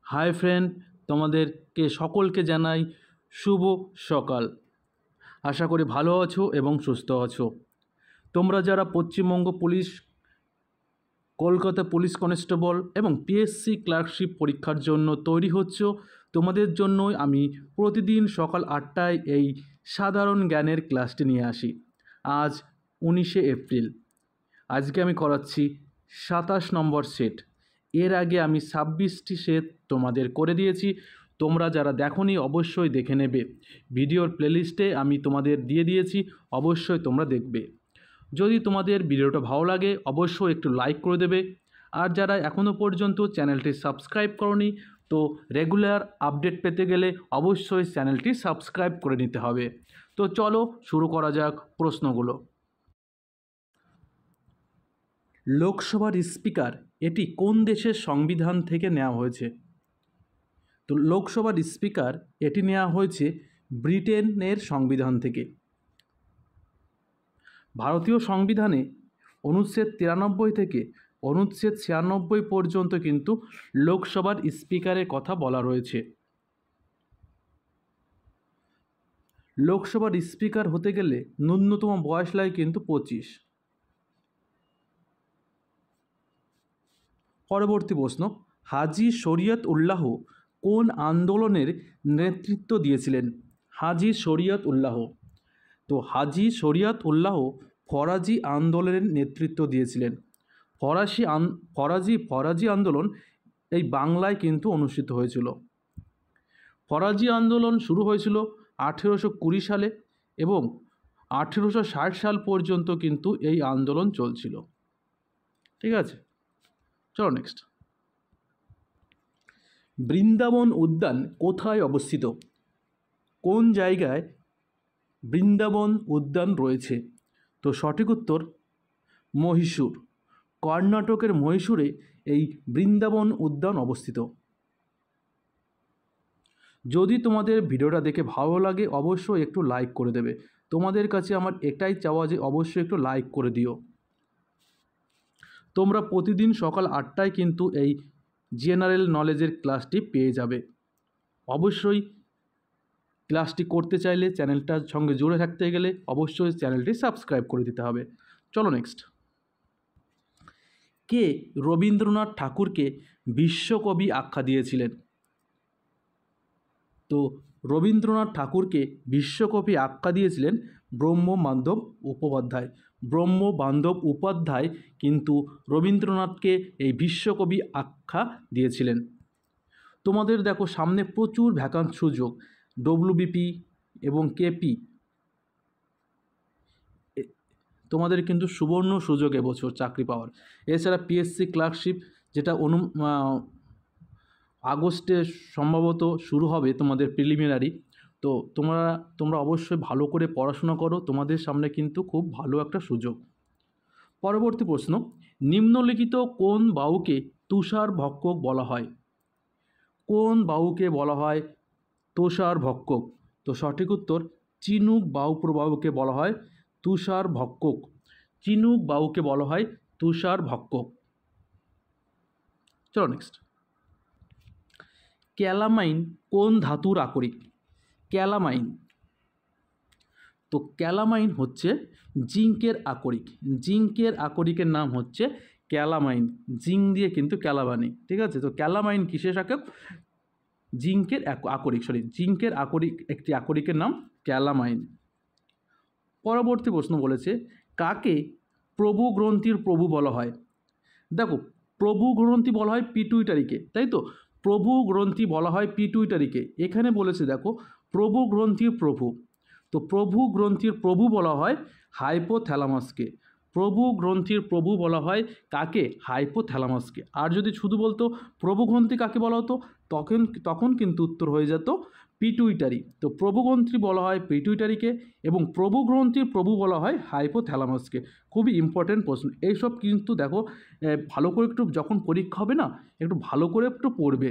Hi friend, তোমাদেরকে সকলকে জানাই শুভ সকাল। আশা করি ভালো আছো এবং সুস্থ আছো। তোমরা যারা Paschimbanga police, Kolkata police constable এবং পিএসসি ক্লার্কশিপ পরীক্ষার জন্য তৈরি হচ্ছ, তোমাদের জন্যই আমি প্রতিদিন সকাল 8টায় এই সাধারণ জ্ঞানের ক্লাসটি নিয়ে আসি। আজ 19শে এপ্রিল। আজকে আমি করাচ্ছি 27 নম্বর সেট। এর আগে আমি 26টি সেট তোমাদের করে দিয়েছি। তোমরা যারা দেখোনি অবশ্যই দেখে নেবে। ভিডিওর প্লেলিস্টে আমি তোমাদের দিয়ে দিয়েছি, অবশ্যই তোমরা দেখবে। যদি তোমাদের ভিডিওটা ভালো লাগে অবশ্যই একটু লাইক করে দেবে। আর যারা এখনও পর্যন্ত চ্যানেলটি সাবস্ক্রাইব করোনি, তো রেগুলার আপডেট পেতে গেলে অবশ্যই চ্যানেলটি সাবস্ক্রাইব করে নিতে হবে। তো চলো শুরু করা যাক প্রশ্নগুলো। লোকসভার স্পিকার এটি কোন দেশের সংবিধান থেকে নেওয়া হয়েছে? তো লোকসভার স্পিকার এটি নেওয়া হয়েছে ব্রিটেনের সংবিধান থেকে। ভারতীয় সংবিধানে অনুচ্ছেদ 93 থেকে অনুচ্ছেদ 96 পর্যন্ত কিন্তু লোকসভার স্পিকারের কথা বলা রয়েছে। লোকসভার স্পিকার হতে গেলে ন্যূনতম বয়স লাগে কিন্তু 25। পরবর্তী প্রশ্ন, হাজী শরিয়ত উল্লাহ কোন আন্দোলনের নেতৃত্ব দিয়েছিলেন? হাজী শরিয়ত উল্লাহ। তো হাজী শরিয়ত উল্লাহ ফরাজি আন্দোলনের নেতৃত্ব দিয়েছিলেন। ফরাজি আন্দোলন এই বাংলায় কিন্তু অনুষ্ঠিত হয়েছিল। ফরাজি আন্দোলন শুরু হয়েছিল 1820 সালে এবং 1860 সাল পর্যন্ত কিন্তু এই আন্দোলন চলছিল। ঠিক আছে, চলো নেক্সট। বৃন্দাবন উদ্যান কোথায় অবস্থিত? কোন জায়গায় বৃন্দাবন উদ্যান রয়েছে? তো সঠিক উত্তর মহীশূর। কর্ণাটকের মহীশূরে এই বৃন্দাবন উদ্যান অবস্থিত। যদি তোমাদের ভিডিওটা দেখে ভালো লাগে অবশ্যই একটু লাইক করে দেবে। তোমাদের কাছে আমার এটাই চাওয়া যে অবশ্যই একটু লাইক করে দিও। তোমরা প্রতিদিন সকাল 8টায় কিন্তু এই জেনারেল নলেজের ক্লাসটি পেয়ে যাবে। অবশ্যই ক্লাসটি করতে চাইলে চ্যানেলটার সঙ্গে জুড়ে থাকতে গেলে অবশ্যই চ্যানেলটি সাবস্ক্রাইব করে দিতে হবে। চলো নেক্সট। কে রবীন্দ্রনাথ ঠাকুরকে বিশ্বকবি আখ্যা দিয়েছিলেন? তো রবীন্দ্রনাথ ঠাকুরকে বিশ্বকবি আখ্যা দিয়েছিলেন ব্রহ্মবান্ধব উপাধ্যায়। ব্রহ্মবান্ধব উপাধ্যায় কিন্তু রবীন্দ্রনাথকে এই বিশ্বকবি আখ্যা দিয়েছিলেন। তোমাদের দেখো সামনে প্রচুর ভ্যাকান্ট সুযোগ, ডব্লিউবিপি এবং কেপি, তোমাদের কিন্তু সুবর্ণ সুযোগ এবছর চাকরি পাওয়ার। এছাড়া পিএসসি ক্লার্কশিপ যেটা আগস্টে সম্ভবত শুরু হবে তোমাদের প্রিলিমিনারি। তো তোমরা অবশ্যই ভালো করে পড়াশোনা করো, তোমাদের সামনে কিন্তু খুব ভালো একটা সুযোগ। পরবর্তী প্রশ্ন, নিম্নলিখিত কোন বাহুকে তুষার ভক্ষক বলা হয়? কোন বাহুকে বলা হয় তুষার ভক্ষক? তো সঠিক উত্তর চিনুক বাহু প্রবাহকে বলা হয় তুষার ভক্ষক। চিনুক বাহুকে বলা হয় তুষার ভক্ষক। চলো নেক্সট। ক্যালামাইন কোন ধাতুর আকরিক? ক্যালামাইন। তো ক্যালামাইন হচ্ছে জিঙ্কের আকরিক। জিঙ্কের আকরিকের নাম হচ্ছে ক্যালামাইন। জিঙ্ক দিয়ে কিন্তু ক্যালামাইন, ঠিক আছে। তো ক্যালামাইন কিসের সাথে? জিঙ্কের জিঙ্কের আকরিক, একটি আকরিকের নাম ক্যালামাইন। পরবর্তী প্রশ্ন বলেছে, কাকে প্রভু গ্রন্থির প্রভু বলা হয়? দেখো, প্রভু গ্রন্থি বলা হয় পিটুইটারিকে, তাই তো। প্রভু গ্রন্থি বলা হয় পিটুইটারিকে। এখানে বলেছে দেখো প্রভু গ্রন্থির প্রভু। তো প্রভু গ্রন্থির প্রভু বলা হয় হাইপোথ্যালামাসকে। প্রভু গ্রন্থির প্রভু বলা হয় কাকে? হাইপোথ্যালামাসকে। আর যদি শুধু বলতো প্রভু গ্রন্থি কাকে বলা হতো, তখন কিন্তু উত্তর হয়ে যেত পিটুইটারি। তো প্রভু গ্রন্থি বলা হয় পিটুইটারিকে এবং প্রভু গ্রন্থির প্রভু বলা হয় হাইপোথ্যালামাসকে। খুবই ইম্পর্টেন্ট প্রশ্ন এইসব, কিন্তু দেখো ভালো করে একটু যখন পরীক্ষা হবে না, একটু ভালো করে একটু পড়বে।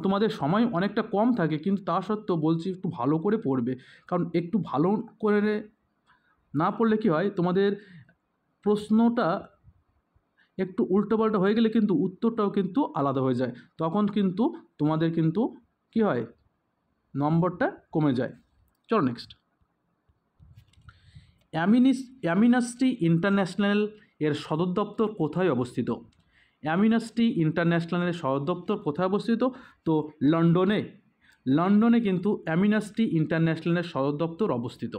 তোমাদের সময় অনেকটা কম থাকে, কিন্তু তা সত্ত্বেও বলছি একটু ভালো করে পড়বে। কারণ একটু ভালো করে না পড়লে কী হয়, তোমাদের প্রশ্নটা একটু উল্টোপাল্টা হয়ে গেলে কিন্তু উত্তরটাও কিন্তু আলাদা হয়ে যায়, তখন কিন্তু তোমাদের কিন্তু কী হয়, নম্বরটা কমে যায়। চলো নেক্সট। অ্যামনেস্টি ইন্টারন্যাশনাল এর সদর দপ্তর কোথায় অবস্থিত? অ্যামনেস্টি ইন্টারন্যাশনালের সদর দপ্তর কোথায় অবস্থিত? তো লন্ডনে কিন্তু অ্যামনেস্টি ইন্টারন্যাশনালের সদর দপ্তর অবস্থিত।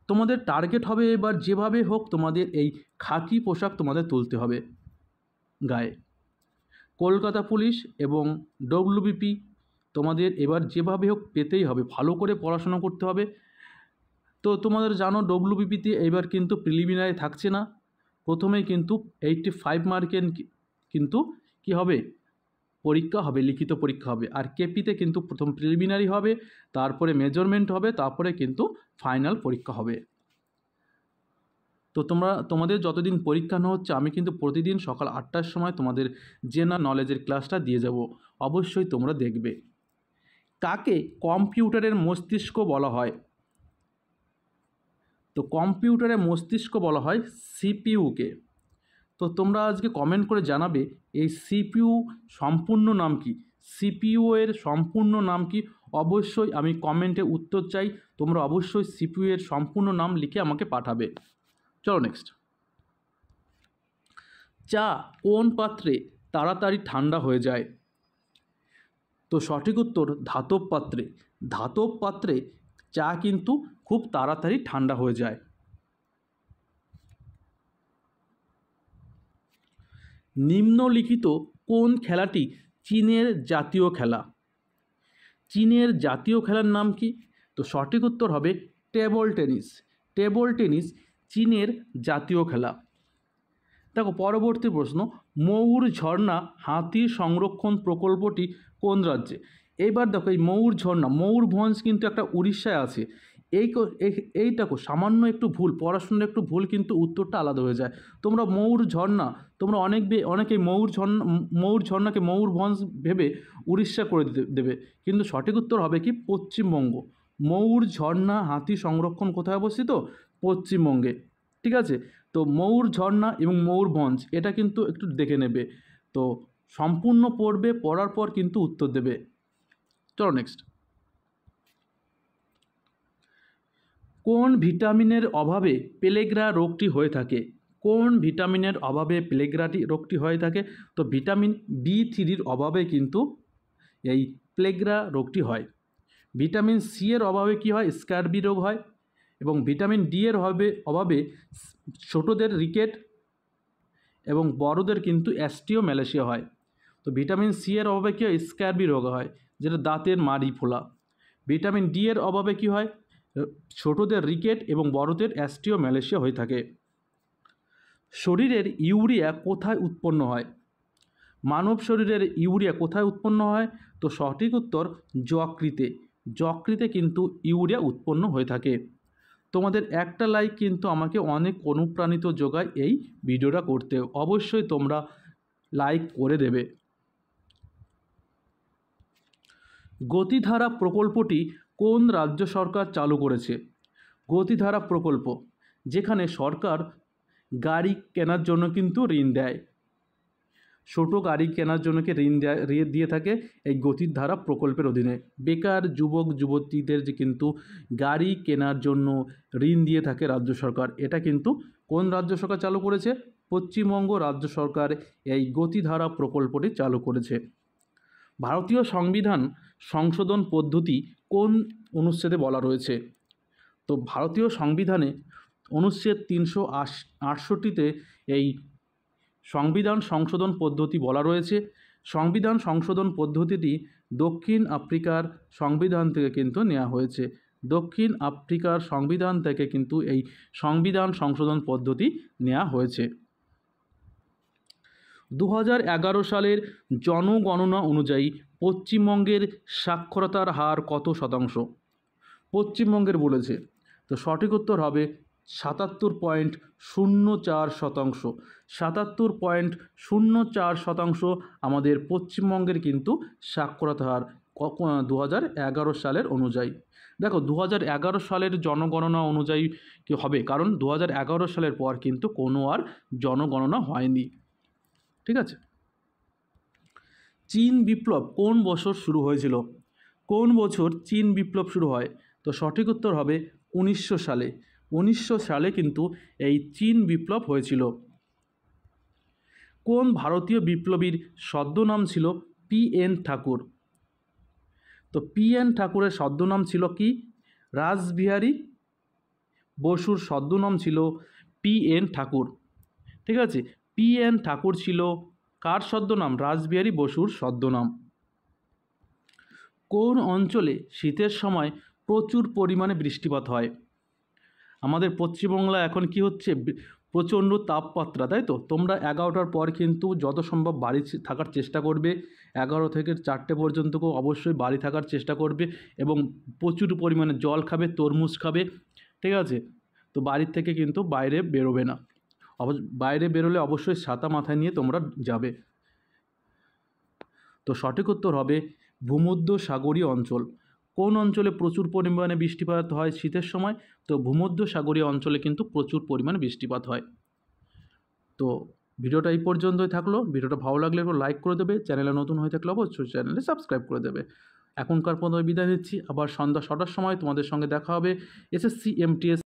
তোমাদের টার্গেট হবে এবার যেভাবে হোক তোমাদের এই খাকি পোশাক তোমাদের তুলতে হবে গায়ে। কলকাতা পুলিশ এবং ডব্লিউবিপি তোমাদের এবার যেভাবে হোক পেতেই হবে, ভালো করে পড়াশোনা করতে হবে। তো তোমাদের জানো ডব্লিউবিপিতে এবার কিন্তু প্রিলিমিনারি থাকছে না, প্রথমেই কিন্তু 85 মার্কের কিন্তু কি হবে, পরীক্ষা হবে, লিখিত পরীক্ষা হবে। আর কেপিতে কিন্তু প্রথম প্রিলিমিনারি হবে, তারপরে মেজারমেন্ট হবে, তারপরে কিন্তু ফাইনাল পরীক্ষা হবে। তো তোমাদের যতদিন পরীক্ষা না হচ্ছে আমি কিন্তু প্রতিদিন সকাল 8টার সময় তোমাদের জেনারেল নলেজের ক্লাসটা দিয়ে যাব, অবশ্যই তোমরা দেখবে। কাকে কম্পিউটারের মস্তিষ্ক বলা হয়? তো কম্পিউটারের মস্তিষ্ক বলা হয় সিপিইউকে। তো তোমরা আজকে কমেন্ট করে জানাবে এই সিপিইউ সম্পূর্ণ নাম কি, সিপিইউ এর সম্পূর্ণ নাম কি? অবশ্যই আমি কমেন্টে উত্তর চাই, তোমরা অবশ্যই সিপিইউ এর সম্পূর্ণ নাম লিখে আমাকে পাঠাবে। চলো নেক্সট। চা কোন পাত্রে তাড়াতাড়ি ঠান্ডা হয়ে যায়? তো সঠিক উত্তর ধাতব পাত্রে। ধাতব পাত্রে চা কিন্তু খুব তাড়াতাড়ি ঠান্ডা হয়ে যায়। নিম্নলিখিত কোন খেলাটি চীনের জাতীয় খেলা? চীনের জাতীয় খেলার নাম কি? তো সঠিক উত্তর হবে টেবল টেনিস। টেবল টেনিস চীনের জাতীয় খেলা। দেখো পরবর্তী প্রশ্ন, ময়ূর ঝর্ণা হাতি সংরক্ষণ প্রকল্পটি কোন রাজ্যে? এইবার দেখো এই ময়ূরভঞ্জ কিন্তু একটা উড়িষ্যায় আছে। এইটাকো সামান্য একটু ভুল, পড়াশোনার একটু ভুল কিন্তু উত্তরটা আলাদা হয়ে যায়। তোমরা ময়ূর ঝর্ণা, তোমরা অনেকেই ময়ূর ঝর্ণাকে ময়ূরভঞ্জ ভেবে উড়িষ্যা করে দেবে, কিন্তু সঠিক উত্তর হবে কি পশ্চিমবঙ্গ। ময়ূর ঝর্ণা হাতি সংরক্ষণ কোথায় অবস্থিত? পশ্চিমবঙ্গে। ঠিক আছে, তো ময়ূর ঝর্ণা এবং ময়ূরভঞ্জ এটা কিন্তু একটু দেখে নেবে, তো সম্পূর্ণ পড়বে, পড়ার পর কিন্তু উত্তর দেবে। চলো নেক্সট। কোন ভিটামিনের অভাবে পেলেগ্রা রোগটি হয়ে থাকে? কোন ভিটামিনের অভাবে পেলেগ্রাটি রোগটি হয়ে থাকে? তো ভিটামিন B3 অভাবে কিন্তু এই প্লেগ্রা রোগটি হয়। ভিটামিন সি এর অভাবে কি হয়? স্ক্যারবি রোগ হয়। এবং ভিটামিন ডি এর অভাবে ছোটদের রিকেট এবং বড়দের কিন্তু অ্যাস্টিওম্যালেশিয়া হয়। তো ভিটামিন সি এর অভাবে কী হয়? স্ক্যারবি রোগ হয়, যেটা দাঁতের মাড়ি ফোলা। ভিটামিন ডি এর অভাবে কী হয়? ছোটদের রিকেট এবং বড়দের অ্যাস্টিওম্যালেশিয়া হয়ে থাকে। শরীরের ইউরিয়া কোথায় উৎপন্ন হয়? মানব শরীরের ইউরিয়া কোথায় উৎপন্ন হয়? তো সঠিক উত্তর যকৃতে। যকৃতে কিন্তু ইউরিয়া উৎপন্ন হয়ে থাকে। তোমাদের একটা লাইক কিন্তু আমাকে অনেক অনুপ্রাণিত যোগায় এই ভিডিওটা করতে, অবশ্যই তোমরা লাইক করে দেবে। গতিধারা প্রকল্পটি কোন রাজ্য সরকার চালু করেছে? গতিধারা প্রকল্প, যেখানে সরকার গাড়ি কেনার জন্য কিন্তু ঋণ দেয়, ছোটো গাড়ি কেনার জন্য ঋণ দিয়ে থাকে এই গতিধারা প্রকল্পের অধীনে। বেকার যুবক যুবতীদের যে কিন্তু গাড়ি কেনার জন্য ঋণ দিয়ে থাকে রাজ্য সরকার, এটা কিন্তু কোন রাজ্য সরকার চালু করেছে? পশ্চিমবঙ্গ রাজ্য সরকার এই গতিধারা প্রকল্পটি চালু করেছে। ভারতীয় সংবিধান সংশোধন পদ্ধতি কোন অনুচ্ছেদে বলা রয়েছে? তো ভারতীয় সংবিধানে অনুচ্ছেদ 368তে এই সংবিধান সংশোধন পদ্ধতি বলা রয়েছে। সংবিধান সংশোধন পদ্ধতিটি দক্ষিণ আফ্রিকার সংবিধান থেকে কিন্তু নেওয়া হয়েছে। দক্ষিণ আফ্রিকার সংবিধান থেকে কিন্তু এই সংবিধান সংশোধন পদ্ধতি নেওয়া হয়েছে। 2011 সালের জনগণনা অনুযায়ী পশ্চিমবঙ্গের সাক্ষরতার হার কত শতাংশ? পশ্চিমবঙ্গের বলেছে, তো সঠিক উত্তর হবে 77.04%। 77.04% আমাদের পশ্চিমবঙ্গের কিন্তু সাক্ষরতার হার 2011 সালের অনুযায়ী। দেখো 2011 সালের জনগণনা অনুযায়ী কি হবে, কারণ 2011 সালের পর কিন্তু কোনো আর জনগণনা হয়নি। ঠিক আছে। চীন বিপ্লব কোন বছর শুরু হয়েছিল? কোন বছর চীন বিপ্লব শুরু হয়? তো সঠিক উত্তর হবে 1900 সালে। 1900 সালে কিন্তু এই চীন বিপ্লব হয়েছিল। কোন ভারতীয় বিপ্লবীর ছদ্মনাম ছিল পি.এন. ঠাকুর? তো পি.এন. ঠাকুরের ছদ্মনাম ছিল কি? রাসবিহারী বসুর ছদ্মনাম ছিল পি.এন. ঠাকুর। ঠিক আছে, পি.এন. ঠাকুর ছিল কার ছদ্মনাম? রাসবিহারী বসুর ছদ্মনাম। কোন অঞ্চলে শীতের সময় প্রচুর পরিমাণে বৃষ্টিপাত হয়? আমাদের পশ্চিমবাংলায় এখন কি হচ্ছে, প্রচণ্ড তাপমাত্রা, তাই তো? তোমরা 11টার পর কিন্তু যত সম্ভব বাড়ি থাকার চেষ্টা করবে। 11 থেকে 4টে পর্যন্তও অবশ্যই বাড়ি থাকার চেষ্টা করবে এবং প্রচুর পরিমাণে জল খাবে, তরমুজ খাবে। ঠিক আছে, তো বাড়ির থেকে কিন্তু বাইরে বেরোবে না। বাইরে বেরোলে অবশ্যই ছাতা মাথায় নিয়ে তোমরা যাবে। তো সঠিক উত্তর হবে ভূমধ্যসাগরীয় অঞ্চল। কোন অঞ্চলে প্রচুর পরিমাণে বৃষ্টিপাত হয় শীতের সময়? তো ভূমধ্যসাগরীয় অঞ্চলে কিন্তু প্রচুর পরিমাণে বৃষ্টিপাত হয়। তো ভিডিওটা এই পর্যন্তই থাকলো। ভিডিওটা ভালো লাগলে একটু লাইক করে দেবে, চ্যানেলে নতুন হয়ে থাকলে অবশ্যই চ্যানেলে সাবস্ক্রাইব করে দেবে। এখনকার পর্যন্ত বিদায় নিচ্ছি, আবার সন্ধ্যা 6টার সময় তোমাদের সঙ্গে দেখা হবে এসএসসি এমটিএস